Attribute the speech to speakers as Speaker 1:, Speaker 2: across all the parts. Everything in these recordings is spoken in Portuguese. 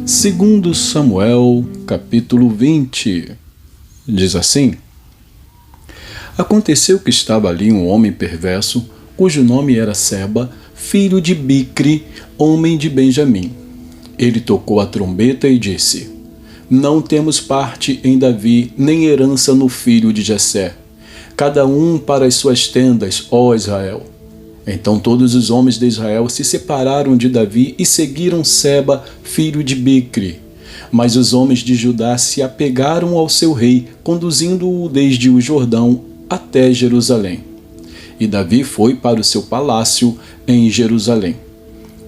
Speaker 1: Segundo Samuel, capítulo 20, diz assim: Aconteceu que estava ali um homem perverso, cujo nome era Seba, filho de Bicri, homem de Benjamim. Ele tocou a trombeta e disse: Não temos parte em Davi, nem herança no filho de Jessé. Cada um para as suas tendas, ó Israel. Então todos os homens de Israel se separaram de Davi e seguiram Seba, filho de Bicri. Mas os homens de Judá se apegaram ao seu rei, conduzindo-o desde o Jordão até Jerusalém. E Davi foi para o seu palácio em Jerusalém.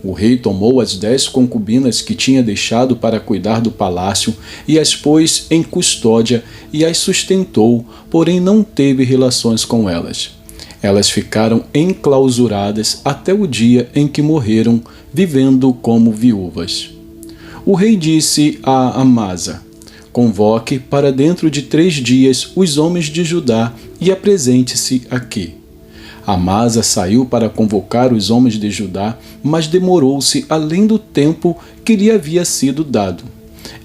Speaker 1: O rei tomou as 10 concubinas que tinha deixado para cuidar do palácio e as pôs em custódia e as sustentou, porém não teve relações com elas. Elas ficaram enclausuradas até o dia em que morreram, vivendo como viúvas. O rei disse a Amasa: Convoque para dentro de 3 dias os homens de Judá e apresente-se aqui. Amasa saiu para convocar os homens de Judá, mas demorou-se além do tempo que lhe havia sido dado.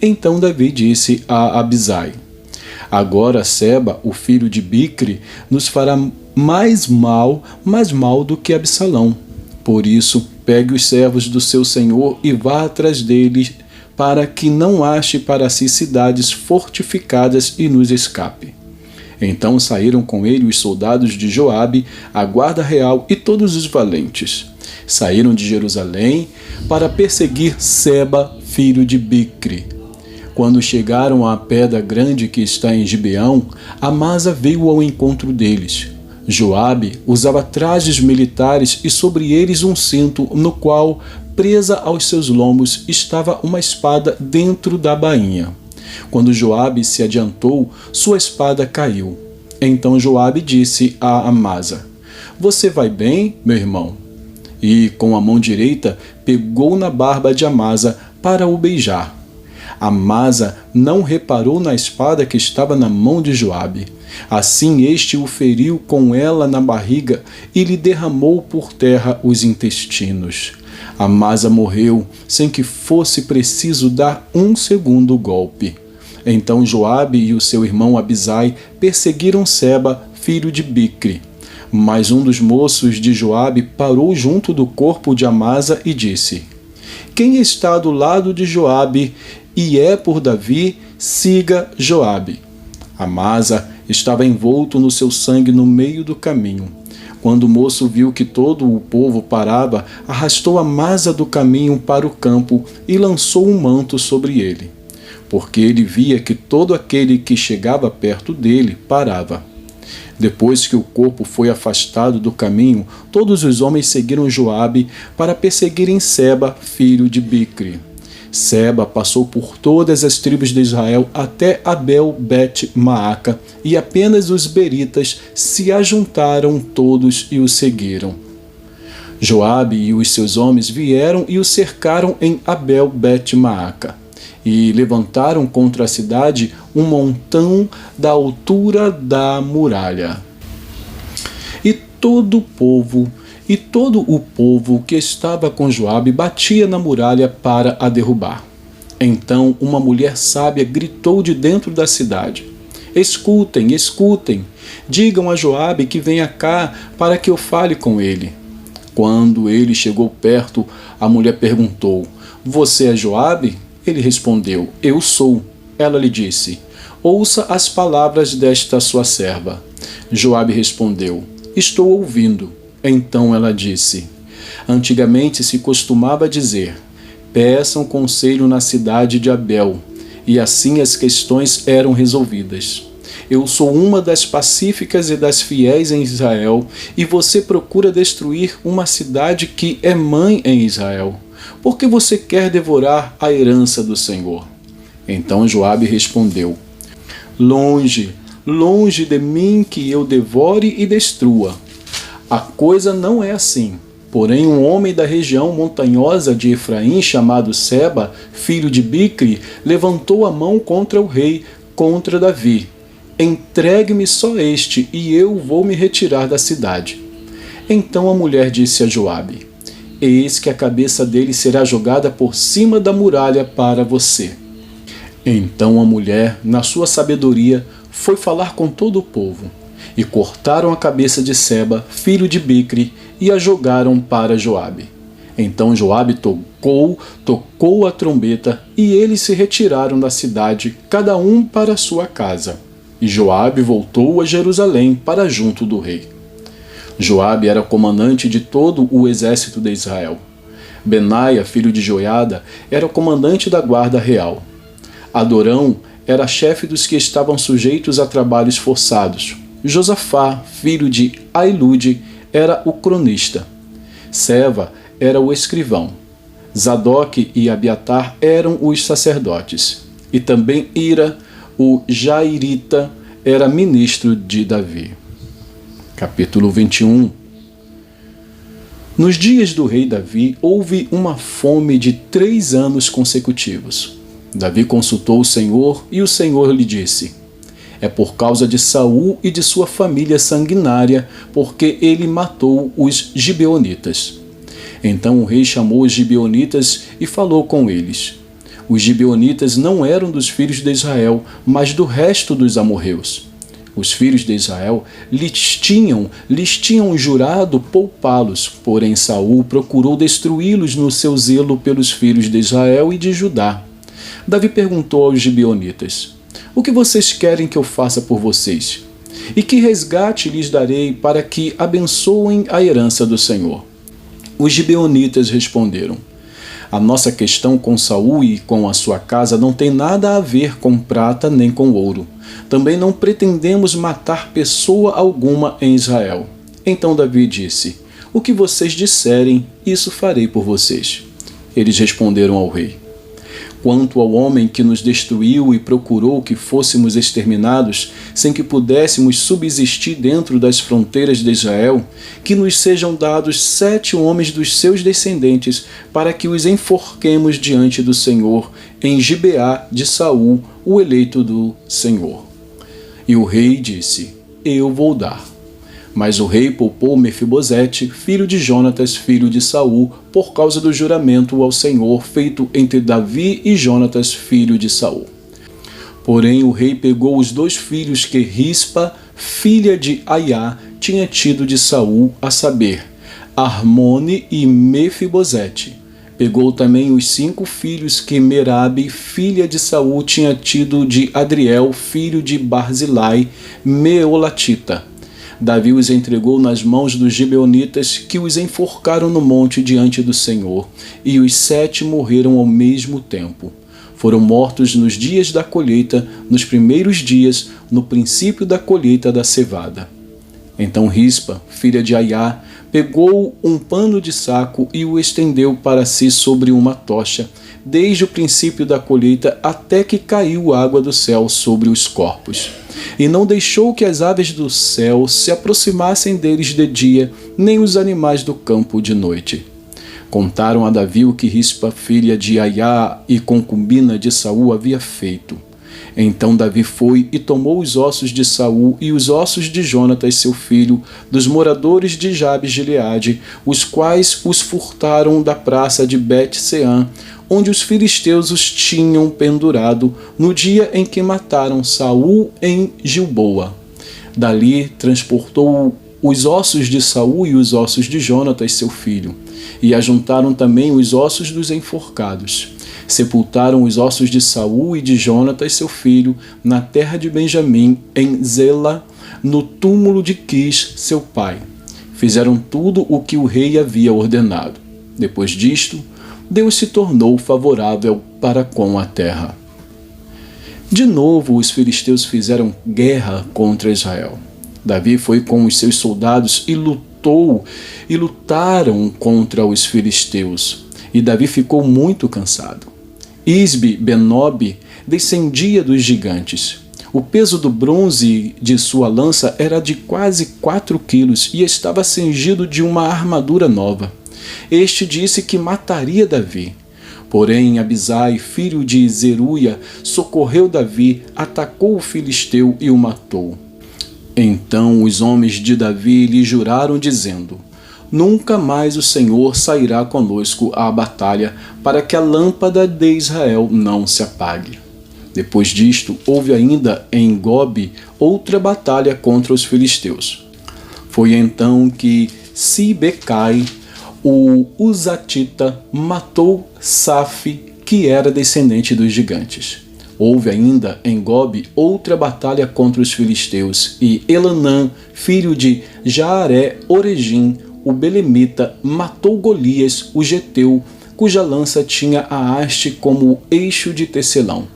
Speaker 1: Então Davi disse a Abisai: Agora Seba, o filho de Bicri, nos fará mais mal do que Absalão. Por isso, pegue os servos do seu senhor e vá atrás deles, para que não ache para si cidades fortificadas e nos escape. Então saíram com ele os soldados de Joabe, a guarda real e todos os valentes. Saíram de Jerusalém para perseguir Seba, filho de Bicri. Quando chegaram à pedra grande que está em Gibeão, Amasa veio ao encontro deles. Joabe usava trajes militares e sobre eles um cinto, no qual, presa aos seus lombos, estava uma espada dentro da bainha. Quando Joabe se adiantou, sua espada caiu. Então Joabe disse a Amasa: Você vai bem, meu irmão? E, com a mão direita, pegou na barba de Amasa para o beijar. Amasa não reparou na espada que estava na mão de Joabe. Assim este o feriu com ela na barriga e lhe derramou por terra os intestinos. Amasa morreu sem que fosse preciso dar um segundo golpe. Então Joabe e o seu irmão Abisai perseguiram Seba, filho de Bicri. Mas um dos moços de Joabe parou junto do corpo de Amasa e disse: Quem está do lado de Joabe e é por Davi, siga Joabe. Amasa estava envolto no seu sangue no meio do caminho. Quando o moço viu que todo o povo parava, arrastou Amasa do caminho para o campo e lançou um manto sobre ele, porque ele via que todo aquele que chegava perto dele parava. Depois que o corpo foi afastado do caminho, todos os homens seguiram Joabe para perseguirem Seba, filho de Bicri. Seba passou por todas as tribos de Israel até Abel-Bet-Maaca, e apenas os beritas se ajuntaram todos e o seguiram. Joabe e os seus homens vieram e o cercaram em Abel-Bet-Maaca, e levantaram contra a cidade um montão da altura da muralha. E todo o povo que estava com Joabe batia na muralha para a derrubar. Então uma mulher sábia gritou de dentro da cidade: Escutem, escutem! Digam a Joabe que venha cá para que eu fale com ele. Quando ele chegou perto, a mulher perguntou: Você é Joabe? Ele respondeu: Eu sou. Ela lhe disse: Ouça as palavras desta sua serva. Joabe respondeu: Estou ouvindo. Então ela disse: Antigamente se costumava dizer: Peçam conselho na cidade de Abel, e assim as questões eram resolvidas. Eu sou uma das pacíficas e das fiéis em Israel, e você procura destruir uma cidade que é mãe em Israel. Por que você quer devorar a herança do Senhor? Então Joabe respondeu: Longe, longe de mim que eu devore e destrua. A coisa não é assim. Porém, um homem da região montanhosa de Efraim, chamado Seba, filho de Bicri, levantou a mão contra o rei, contra Davi. entregue-me só este, e eu vou me retirar da cidade. Então a mulher disse a Joabe: eis que a cabeça dele será jogada por cima da muralha para você. Então a mulher, na sua sabedoria, foi falar com todo o povo, e cortaram a cabeça de Seba, filho de Bicri, e a jogaram para Joabe. Então Joabe tocou a trombeta, e eles se retiraram da cidade, cada um para a sua casa. E Joabe voltou a Jerusalém para junto do rei. Joabe era comandante de todo o exército de Israel. Benaia, filho de Joiada, era o comandante da guarda real. Adorão era chefe dos que estavam sujeitos a trabalhos forçados. Josafá, filho de Ailude, era o cronista. Seva era o escrivão. Zadok e Abiatar eram os sacerdotes. E também Ira, o Jairita, era ministro de Davi. Capítulo 21. Nos dias do rei Davi, houve uma fome de 3 anos consecutivos. Davi consultou o Senhor, e o Senhor lhe disse: é por causa de Saul e de sua família sanguinária, porque ele matou os gibeonitas. Então o rei chamou os gibeonitas e falou com eles. Os gibeonitas não eram dos filhos de Israel, mas do resto dos amorreus. Os filhos de Israel lhes tinham jurado poupá-los, porém Saul procurou destruí-los no seu zelo pelos filhos de Israel e de Judá. Davi perguntou aos gibeonitas: o que vocês querem que eu faça por vocês? E que resgate lhes darei para que abençoem a herança do Senhor? Os gibeonitas responderam: a nossa questão com Saul e com a sua casa não tem nada a ver com prata nem com ouro. Também não pretendemos matar pessoa alguma em Israel. Então Davi disse: o que vocês disserem, isso farei por vocês. Eles responderam ao rei: quanto ao homem que nos destruiu e procurou que fôssemos exterminados, sem que pudéssemos subsistir dentro das fronteiras de Israel, que nos sejam dados 7 homens dos seus descendentes, para que os enforquemos diante do Senhor, em Gibeá de Saul, o eleito do Senhor. E o rei disse: eu vou dar. Mas o rei poupou Mefibosete, filho de Jonatas, filho de Saul, por causa do juramento ao Senhor feito entre Davi e Jonatas, filho de Saul. Porém o rei pegou os 2 filhos que Rispa, filha de Aiá, tinha tido de Saul, a saber, Armone e Mefibosete. Pegou também os 5 filhos que Merabe, filha de Saul, tinha tido de Adriel, filho de Barzilai, Meolatita. Davi os entregou nas mãos dos gibeonitas, que os enforcaram no monte diante do Senhor, e os 7 morreram ao mesmo tempo. Foram mortos nos dias da colheita, nos primeiros dias, no princípio da colheita da cevada. Então Rispa, filha de Aiá, pegou um pano de saco e o estendeu para si sobre uma tocha, desde o princípio da colheita até que caiu água do céu sobre os corpos. E não deixou que as aves do céu se aproximassem deles de dia, nem os animais do campo de noite. Contaram a Davi o que Rispa, filha de Aiá e concubina de Saul, havia feito. Então Davi foi e tomou os ossos de Saul e os ossos de Jonatas, seu filho, dos moradores de Jabes-Gileade, os quais os furtaram da praça de Bet-Seã, onde os filisteus os tinham pendurado no dia em que mataram Saul em Gilboa. Dali transportou os ossos de Saul e os ossos de Jonatas, seu filho, e ajuntaram também os ossos dos enforcados. Sepultaram os ossos de Saul e de Jonatas, seu filho, na terra de Benjamim, em Zela, no túmulo de Quis, seu pai. Fizeram tudo o que o rei havia ordenado. Depois disto, Deus se tornou favorável para com a terra. De novo, os filisteus fizeram guerra contra Israel. Davi foi com os seus soldados e lutaram contra os filisteus. E Davi ficou muito cansado. Isbi-Benob descendia dos gigantes. O peso do bronze de sua lança era de quase 4 quilos e estava cingido de uma armadura nova. Este disse que mataria Davi. Porém, Abisai, filho de Zeruia, socorreu Davi, atacou o filisteu e o matou. Então os homens de Davi lhe juraram, dizendo: Nunca mais o Senhor sairá conosco à batalha, para que a lâmpada de Israel não se apague. Depois disto, houve ainda em Gobe outra batalha contra os filisteus. Foi então que Sibecai, o Uzatita, matou Safe, que era descendente dos gigantes. Houve ainda em Gobe outra batalha contra os filisteus, e Elanã, filho de Jaare-Oregim, o belemita, matou Golias, o geteu, cuja lança tinha a haste como eixo de tecelão.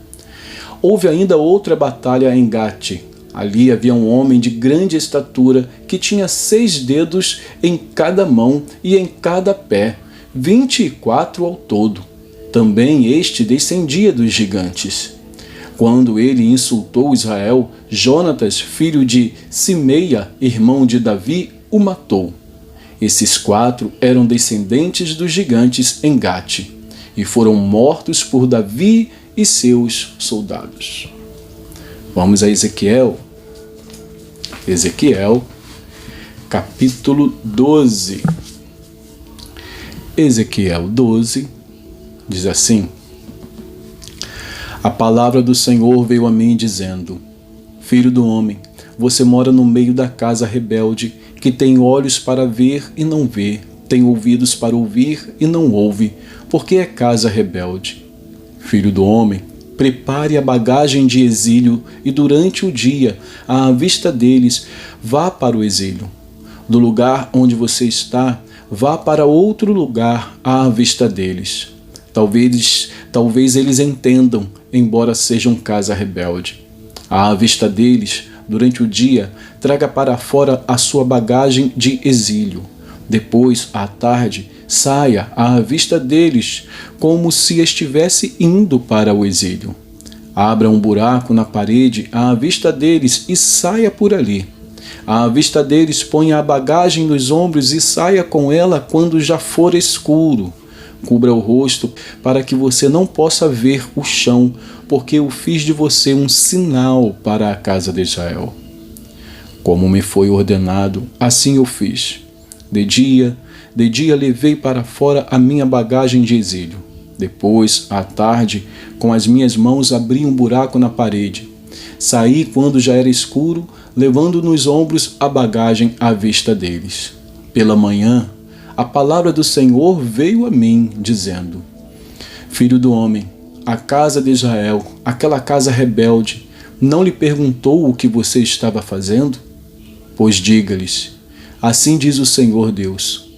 Speaker 1: Houve ainda outra batalha em Gate. Ali havia um homem de grande estatura, que tinha 6 dedos em cada mão e em cada pé, 24 ao todo. Também este descendia dos gigantes. Quando ele insultou Israel, Jonatas, filho de Simeia, irmão de Davi, o matou. Esses 4 eram descendentes dos gigantes em Gate, e foram mortos por Davi e seus soldados. Vamos a Ezequiel. Ezequiel, capítulo 12. Ezequiel 12 diz assim: A palavra do Senhor veio a mim dizendo: Filho do homem, você mora no meio da casa rebelde, que tem olhos para ver e não vê, tem ouvidos para ouvir e não ouve, porque é casa rebelde. Filho do homem, prepare a bagagem de exílio e durante o dia, à vista deles, vá para o exílio. Do lugar onde você está, vá para outro lugar à vista deles. Talvez eles entendam, embora sejam casa rebelde. À vista deles, durante o dia, traga para fora a sua bagagem de exílio. Depois, à tarde, saia à vista deles, como se estivesse indo para o exílio. Abra um buraco na parede à vista deles e saia por ali. À vista deles, ponha a bagagem nos ombros e saia com ela quando já for escuro. Cubra o rosto para que você não possa ver o chão, porque eu fiz de você um sinal para a casa de Israel. Como me foi ordenado, assim eu fiz. De dia levei para fora a minha bagagem de exílio. Depois, à tarde, com as minhas mãos abri um buraco na parede. Saí quando já era escuro, levando nos ombros a bagagem à vista deles. Pela manhã, a palavra do Senhor veio a mim, dizendo: Filho do homem, a casa de Israel, aquela casa rebelde, não lhe perguntou o que você estava fazendo? Pois diga-lhes: Assim diz o Senhor Deus.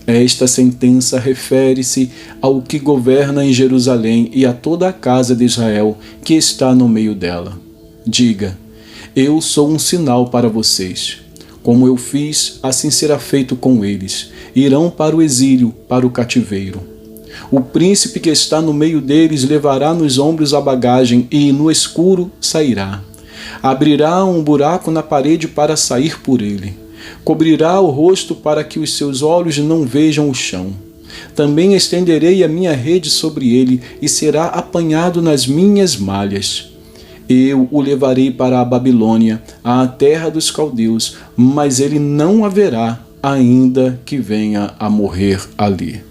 Speaker 1: Esta sentença refere-se ao que governa em Jerusalém e a toda a casa de Israel que está no meio dela. Diga: Eu sou um sinal para vocês. Como eu fiz, assim será feito com eles. Irão para o exílio, para o cativeiro. O príncipe que está no meio deles levará nos ombros a bagagem e no escuro sairá. Abrirá um buraco na parede para sair por ele. Cobrirá o rosto para que os seus olhos não vejam o chão. Também estenderei a minha rede sobre ele e será apanhado nas minhas malhas. Eu o levarei para a Babilônia, à terra dos caldeus, mas ele não haverá, ainda que venha a morrer ali.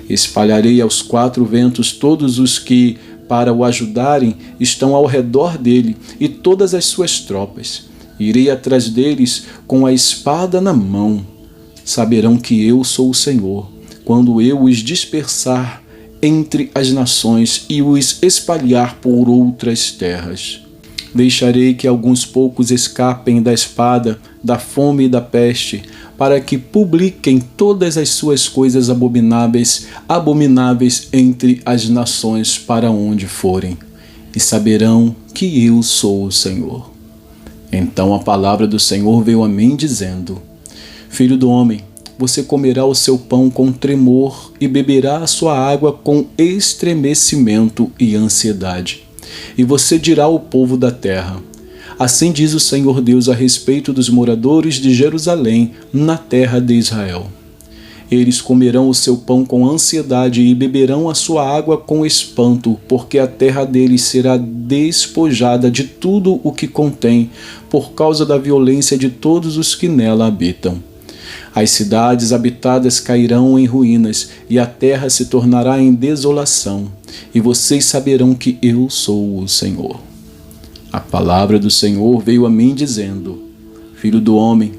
Speaker 1: Espalharei aos 4 ventos todos os que, para o ajudarem, estão ao redor dele e todas as suas tropas. Irei atrás deles com a espada na mão. Saberão que eu sou o Senhor, quando eu os dispersar entre as nações e os espalhar por outras terras. Deixarei que alguns poucos escapem da espada, da fome e da peste, para que publiquem todas as suas coisas abomináveis entre as nações para onde forem, e saberão que eu sou o Senhor. Então a palavra do Senhor veio a mim dizendo: Filho do homem, você comerá o seu pão com tremor e beberá a sua água com estremecimento e ansiedade. E você dirá ao povo da terra: Assim diz o Senhor Deus a respeito dos moradores de Jerusalém, na terra de Israel. Eles comerão o seu pão com ansiedade e beberão a sua água com espanto, porque a terra deles será despojada de tudo o que contém, por causa da violência de todos os que nela habitam. As cidades habitadas cairão em ruínas, e a terra se tornará em desolação, e vocês saberão que eu sou o Senhor. A palavra do Senhor veio a mim dizendo: Filho do homem,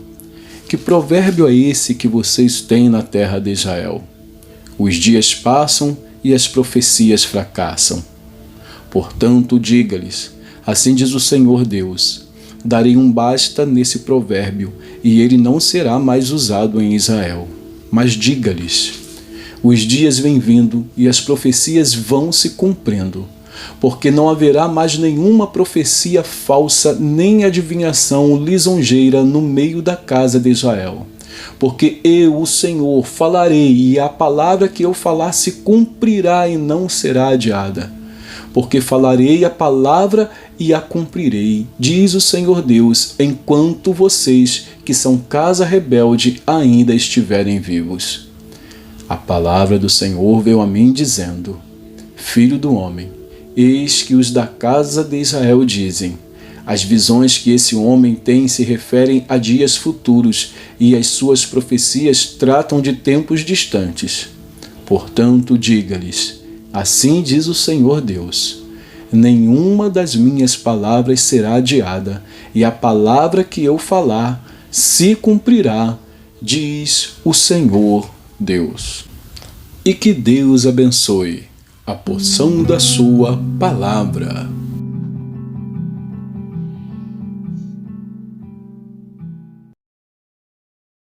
Speaker 1: que provérbio é esse que vocês têm na terra de Israel? Os dias passam e as profecias fracassam. Portanto, diga-lhes: assim diz o Senhor Deus, darei um basta nesse provérbio, e ele não será mais usado em Israel. Mas diga-lhes: os dias vêm vindo e as profecias vão se cumprindo, porque não haverá mais nenhuma profecia falsa nem adivinhação lisonjeira no meio da casa de Israel. Porque eu, o Senhor, falarei, e a palavra que eu falar se cumprirá e não será adiada. Porque falarei a palavra e a cumprirei, diz o Senhor Deus, enquanto vocês, que são casa rebelde, ainda estiverem vivos. A palavra do Senhor veio a mim dizendo: Filho do homem, eis que os da casa de Israel dizem: as visões que esse homem tem se referem a dias futuros, e as suas profecias tratam de tempos distantes. Portanto, diga-lhes: assim diz o Senhor Deus, nenhuma das minhas palavras será adiada, e a palavra que eu falar se cumprirá, diz o Senhor Deus. E que Deus abençoe a porção da sua palavra.